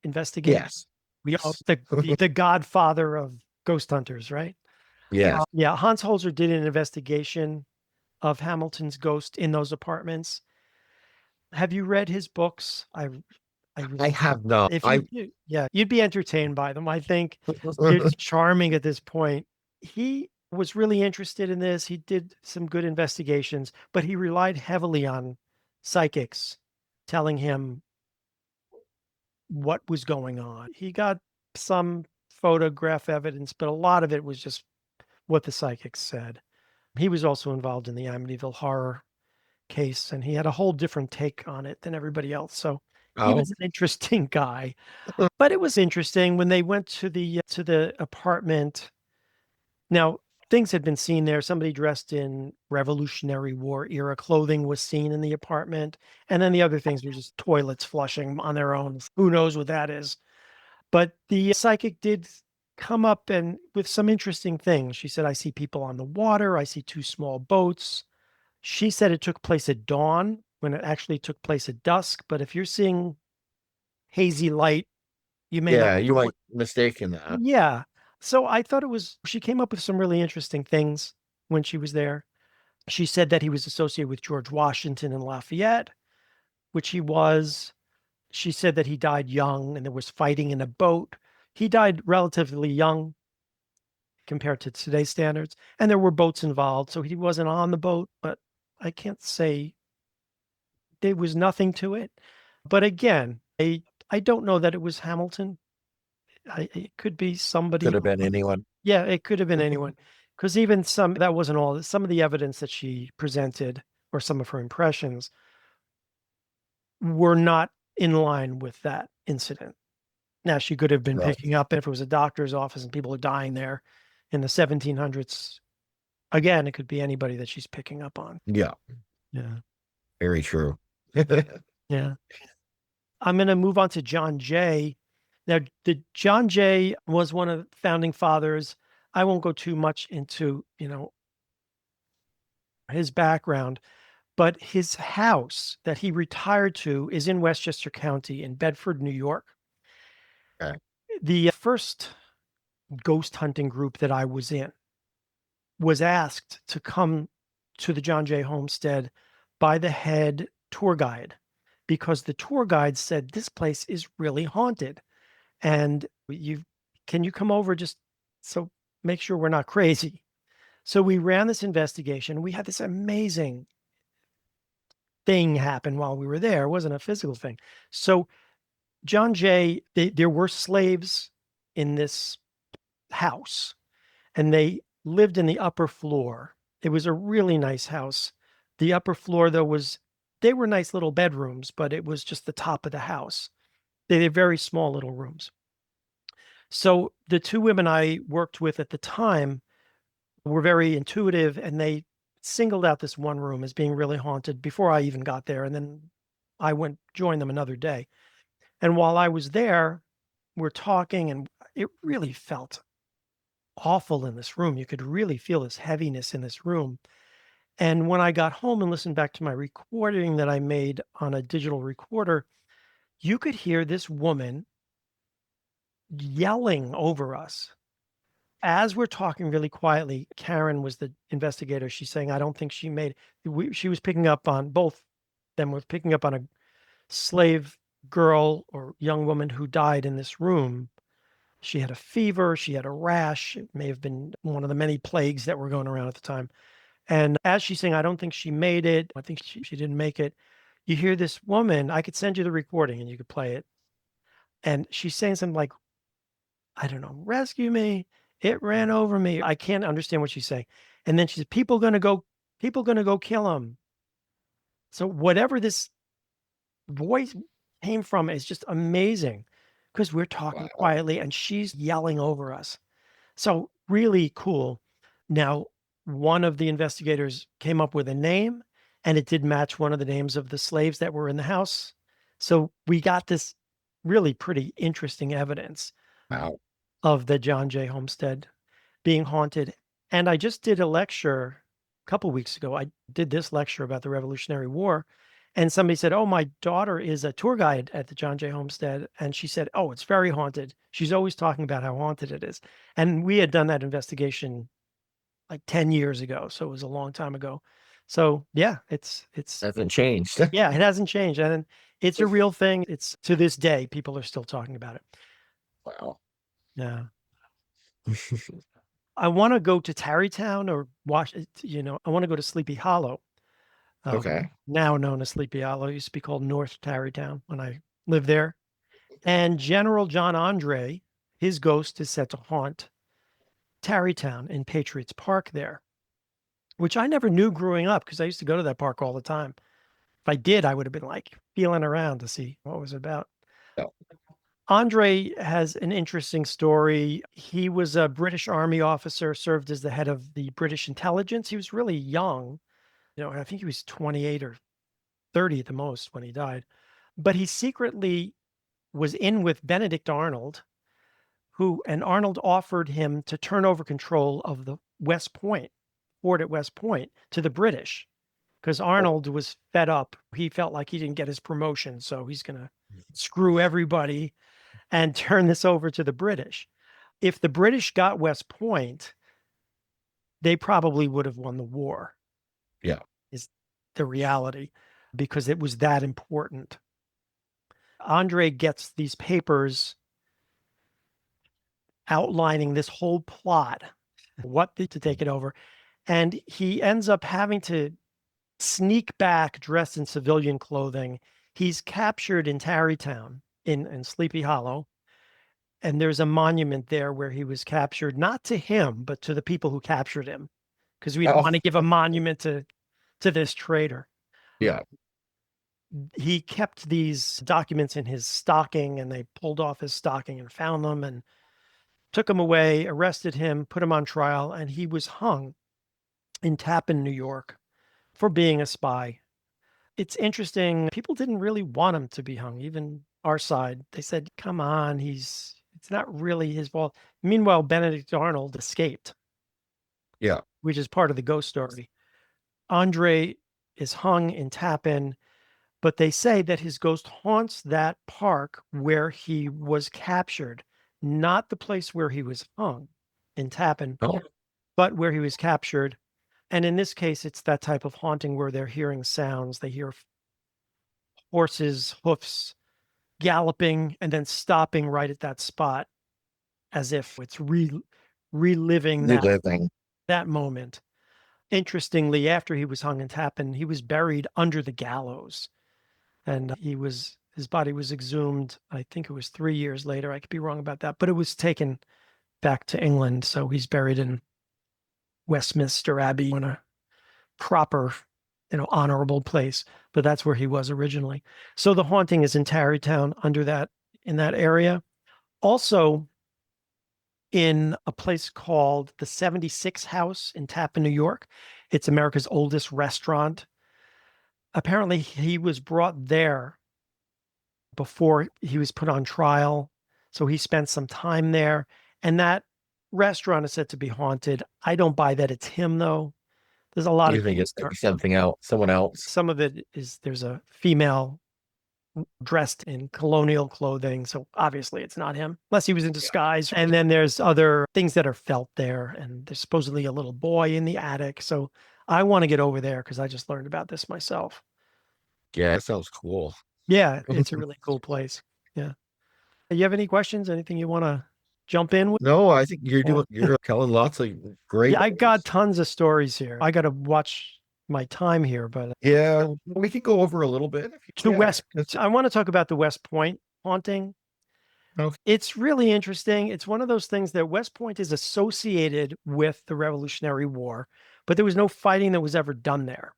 investigator, Yes. we all the godfather of ghost hunters, right? Yes. Yeah, Hans Holzer did an investigation of Hamilton's ghost in those apartments. Have you read his books? I I really, have not. if yeah, you'd be entertained by them. I think they're charming at this point. He was really interested in this. He did some good investigations, but he relied heavily on psychics telling him what was going on. He got some photograph evidence, but a lot of it was just what the psychics said. He was also involved in the Amityville horror case, and he had a whole different take on it than everybody else. So he Oh, was an interesting guy. But it was interesting when they went to the apartment. Now, things had been seen there. Somebody dressed in Revolutionary War era clothing was seen in the apartment. And then the other things were just toilets flushing on their own. Who knows what that is? But the psychic did come up and with some interesting things. She said, I see people on the water. I see two small boats. She said it took place at dawn when it actually took place at dusk. But if you're seeing hazy light, you may not. yeah. You might mistake in that. Yeah. So I thought it was, she came up with some really interesting things when she was there. She said that he was associated with George Washington and Lafayette, which he was. She said that he died young and there was fighting in a boat. He died relatively young compared to today's standards, and there were boats involved. So he wasn't on the boat, but I can't say there was nothing to it. But again, I don't know that it was Hamilton. It could be somebody. Could have been anyone. Yeah, it could have been anyone. Because even some, that wasn't all, some of the evidence that she presented or some of her impressions were not in line with that incident. Now, she could have been Right. picking up if it was a doctor's office and people are dying there in the 1700s. Again, it could be anybody that she's picking up on. Yeah. Yeah. Very true. Yeah. I'm going to move on to John Jay. Now, the John Jay was one of the founding fathers. I won't go too much into, his background, but his house that he retired to is in Westchester County in Bedford, New York. Okay. The first ghost hunting group that I was in was asked to come to the John Jay Homestead by the head tour guide because the tour guide said this place is really haunted, and you can you come over just so make sure we're not crazy. So we ran this investigation. We had this amazing thing happen while we were there. It wasn't a physical thing. So John Jay, there were slaves in this house, and they lived in the upper floor. It was a really nice house. The upper floor, though, they were nice little bedrooms, but it was just the top of the house. They had very small little rooms. So the two women I worked with at the time were very intuitive, and they singled out this one room as being really haunted before I even got there. And then I went joined them another day. And while I was there, we're talking, and it really felt awful in this room. You could really feel this heaviness in this room. And when I got home and listened back to my recording that I made on a digital recorder, you could hear this woman yelling over us. As we're talking really quietly, Karen was the investigator. She's saying, I don't think she made she was picking up on both them were picking up on a slave girl or young woman who died in this room. She had a fever, she had a rash. It may have been one of the many plagues that were going around at the time. And as she's saying, I don't think she made it. I think she didn't make it. You hear this woman, I could send you the recording and you could play it. And she's saying something like, I don't know, rescue me. It ran over me. I can't understand what she's saying. And then she said, people going to go kill him. So whatever this voice came from is just amazing because we're talking Wow. quietly and she's yelling over us. So really cool. Now, one of the investigators came up with a name and it did match one of the names of the slaves that were in the house. So we got this really pretty interesting evidence Wow. of the John Jay Homestead being haunted. And I just did a lecture a couple weeks ago. I did this lecture about the Revolutionary War. And somebody said, oh, my daughter is a tour guide at the John Jay Homestead. And she said, oh, it's very haunted. She's always talking about how haunted it is. And we had done that investigation like 10 years ago. So it was a long time ago. So yeah, it's Hasn't changed. yeah, it hasn't changed. And it's a real thing. It's to this day, people are still talking about it. Wow. Yeah. I want to go to Tarrytown or I want to go to Sleepy Hollow. Okay. Now known as Sleepy Hollow. It used to be called North Tarrytown when I lived there. And General John André, his ghost is said to haunt Tarrytown in Patriots Park there, which I never knew growing up because I used to go to that park all the time. If I did, I would have been like feeling around to see what it was about. No. Andre has an interesting story. He was a British Army officer, served as the head of the British intelligence. He was really young. I think he was 28 or 30 at the most when he died. But he secretly was in with Benedict Arnold, and Arnold offered him to turn over control of the West Point, fort at West Point, to the British because Arnold was fed up. He felt like he didn't get his promotion, so he's going to screw everybody and turn this over to the British. If the British got West Point, they probably would have won the war. Yeah. Is the reality, because it was that important. Andre gets these papers outlining this whole plot, to take it over. And he ends up having to sneak back dressed in civilian clothing. He's captured in Tarrytown in Sleepy Hollow. And there's a monument there where he was captured, not to him, but to the people who captured him, because we didn't want to give a monument to this traitor. Yeah. He kept these documents in his stocking, and they pulled off his stocking and found them and took him away, arrested him, put him on trial, and he was hung in Tappan, New York, for being a spy. It's interesting. People didn't really want him to be hung, even our side. They said, come on, it's not really his fault. Meanwhile, Benedict Arnold escaped. Yeah. Which is part of the ghost story. Andre is hung in Tappan, but they say that his ghost haunts that park where he was captured, not the place where he was hung in Tappan, but where he was captured. And in this case, it's that type of haunting where they're hearing sounds. They hear horses' hoofs galloping and then stopping right at that spot as if it's reliving that moment. Interestingly, after he was hung in Tappan, he was buried under the gallows, and his body was exhumed. I think it was 3 years later. I could be wrong about that, but it was taken back to England. So he's buried in Westminster Abbey in a proper, honorable place, but that's where he was originally. So the haunting is in Tarrytown in that area. Also in a place called the 76 House in Tappan, New York. It's America's oldest restaurant. Apparently he was brought there before he was put on trial. So he spent some time there, and that restaurant is said to be haunted. I don't buy that it's him though. There's a lot You think it's something else, someone else? Some of it is there's a female dressed in colonial clothing. So obviously it's not him, unless he was in disguise. And then there's other things that are felt there. And there's supposedly a little boy in the attic. So I want to get over there because I just learned about this myself. Yeah, that sounds cool. Yeah, it's a really cool place. Yeah. You have any questions? Anything you want to jump in with? No, I think you're telling lots of great. Yeah, I got tons of stories here. I got to watch my time here, but yeah, we could go over a little bit. I want to talk about the West Point haunting. Okay. It's really interesting. It's one of those things that West Point is associated with the Revolutionary War, but there was no fighting that was ever done there.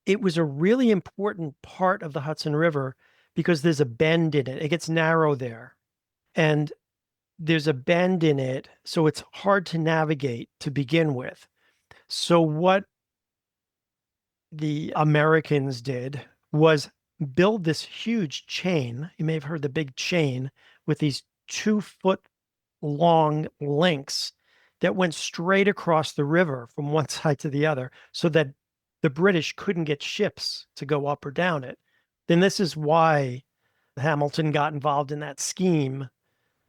It was a really important part of the Hudson River because there's a bend in it. It gets narrow there. And there's a bend in it, so it's hard to navigate to begin with. So what the Americans did was build this huge chain. You may have heard the big chain with these 2-foot long links that went straight across the river from one side to the other so that the British couldn't get ships to go up or down it. Then this is why Hamilton got involved in that scheme,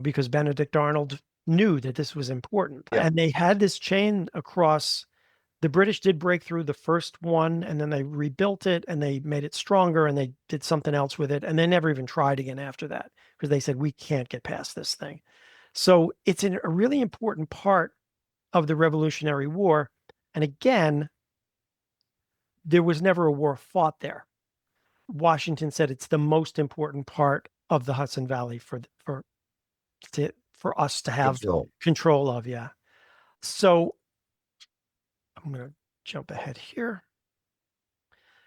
because Benedict Arnold knew that this was important. Yeah. And they had this chain across. The British did break through the first one, and then they rebuilt it and they made it stronger and they did something else with it. And they never even tried again after that because they said, we can't get past this thing. So it's a really important part of the Revolutionary War. And again, there was never a war fought there. Washington said it's the most important part of the Hudson Valley for us to have control of. Yeah. So I'm going to jump ahead here.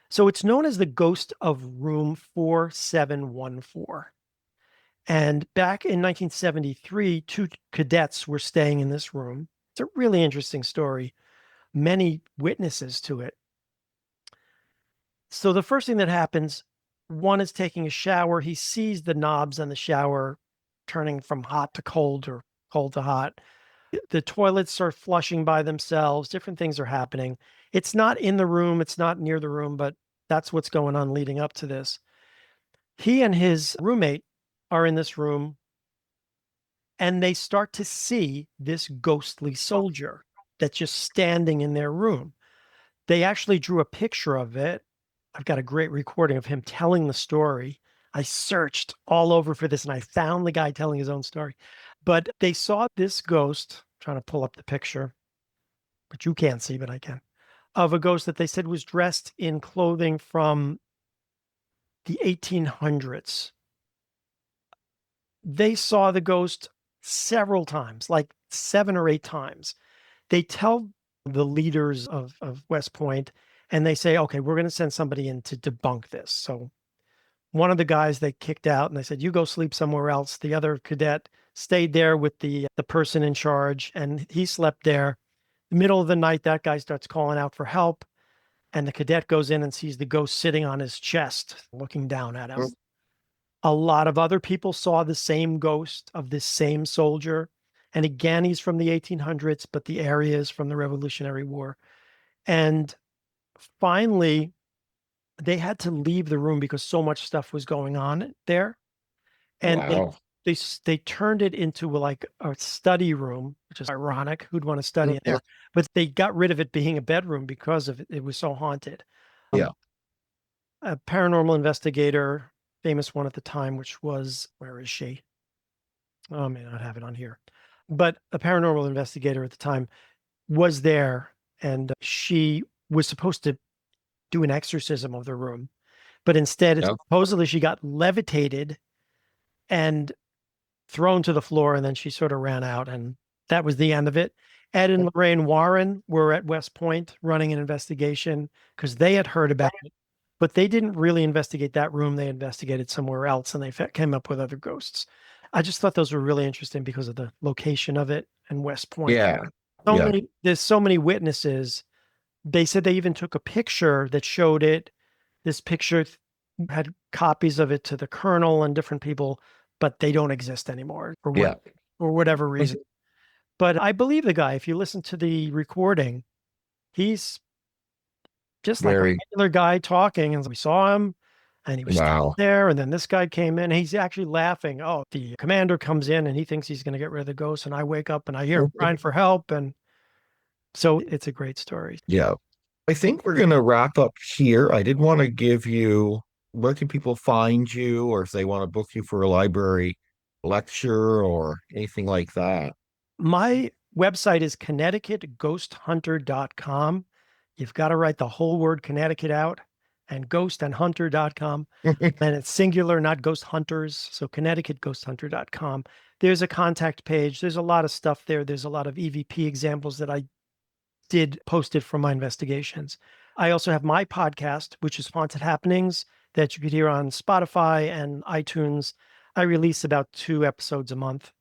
So it's known as the ghost of room 4714. And back in 1973, 2 cadets were staying in this room. It's a really interesting story. Many witnesses to it. So the first thing that happens, one is taking a shower. He sees the knobs on the shower turning from hot to cold or cold to hot. The toilets are flushing by themselves. Different things are happening. It's not in the room. It's not near the room, but that's what's going on leading up to this. He and his roommate are in this room and they start to see this ghostly soldier that's just standing in their room. They actually drew a picture of it. I've got a great recording of him telling the story. I searched all over for this and I found the guy telling his own story. But they saw this ghost, I'm trying to pull up the picture, but you can't see, but I can, of a ghost that they said was dressed in clothing from the 1800s. They saw the ghost several times, like 7 or 8 times. They tell the leaders of West Point and they say, okay, we're going to send somebody in to debunk this. So one of the guys they kicked out and they said, you go sleep somewhere else. The other cadet stayed there with the person in charge and he slept there. The middle of the night, that guy starts calling out for help. And the cadet goes in and sees the ghost sitting on his chest, looking down at him. A lot of other people saw the same ghost of this same soldier. And again, he's from the 1800s, but the area is from the Revolutionary War. And finally, they had to leave the room because so much stuff was going on there. And Wow. they turned it into like a study room, which is ironic. Who'd want to study in there? But they got rid of it being a bedroom because of it. It was so haunted. Yeah. A paranormal investigator, famous one at the time, which was, where is she? Oh, I may not have it on here. But a paranormal investigator at the time was there and she was supposed to do an exorcism of the room. But instead, supposedly she got levitated and thrown to the floor, and then she sort of ran out, and that was the end of it. Ed and Lorraine Warren were at West Point running an investigation because they had heard about it, but they didn't really investigate that room. They investigated somewhere else, and they came up with other ghosts. I just thought those were really interesting because of the location of it and West Point. Yeah. There's so many witnesses. They said they even took a picture that showed it. This picture had copies of it to the colonel and different people, but they don't exist anymore for whatever reason. But I believe the guy. If you listen to the recording, he's just like a regular guy talking, and we saw him and he was there, and then this guy came in and he's actually laughing. Oh, the commander comes in and he thinks he's going to get rid of the ghost, and I wake up and I hear him crying for help. And so it's a great story. Yeah. I think we're going to wrap up here. I did want to give you, where can people find you, or if they want to book you for a library lecture or anything like that? My website is ConnecticutGhostHunter.com. You've got to write the whole word Connecticut out, and ghostandhunter.com. And it's singular, not ghost hunters. So ConnecticutGhostHunter.com. There's a contact page. There's a lot of stuff there. There's a lot of EVP examples that I did post it from my investigations. I also have my podcast, which is Haunted Happenings, that you could hear on Spotify and iTunes. I release about 2 episodes a month.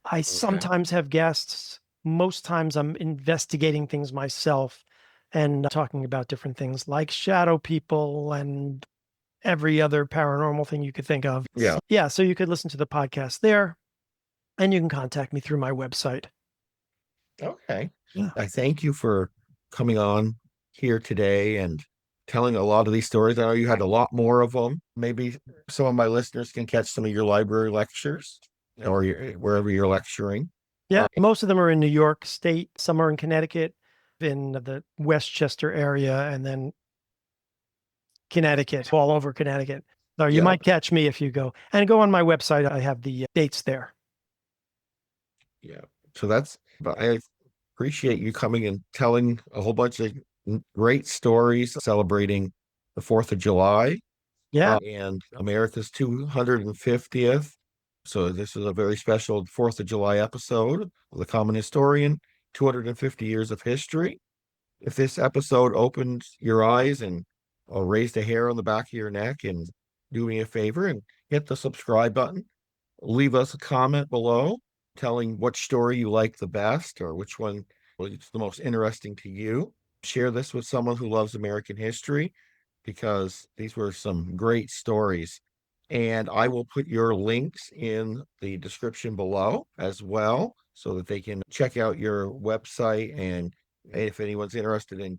I sometimes have guests. Most times I'm investigating things myself and talking about different things like shadow people and every other paranormal thing you could think of. Yeah. Yeah. So you could listen to the podcast there, and you can contact me through my website. Okay. Yeah. I thank you for coming on here today and telling a lot of these stories. I know you had a lot more of them. Maybe some of my listeners can catch some of your library lectures or wherever you're lecturing. Yeah. Most of them are in New York State. Some are in Connecticut, in the Westchester area, and then Connecticut, all over Connecticut. So you Yeah. might catch me if you go. And go on my website. I have the dates there. Yeah. So but I appreciate you coming and telling a whole bunch of great stories celebrating the 4th of July Yeah. and America's 250th. So this is a very special 4th of July episode of The Common Historian, 250 years of history. If this episode opened your eyes and raised a hair on the back of your neck, and do me a favor and hit the subscribe button. Leave us a comment below telling which story you like the best or which one was the most interesting to you. Share this with someone who loves American history because these were some great stories. And I will put your links in the description below as well so that they can check out your website. And if anyone's interested in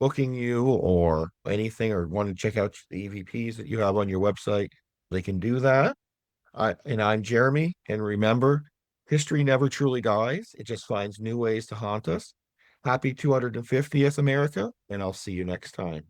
booking you or anything or want to check out the EVPs that you have on your website, they can do that. I'm Jeremy, and remember, history never truly dies. It just finds new ways to haunt us. Happy 250th America, and I'll see you next time.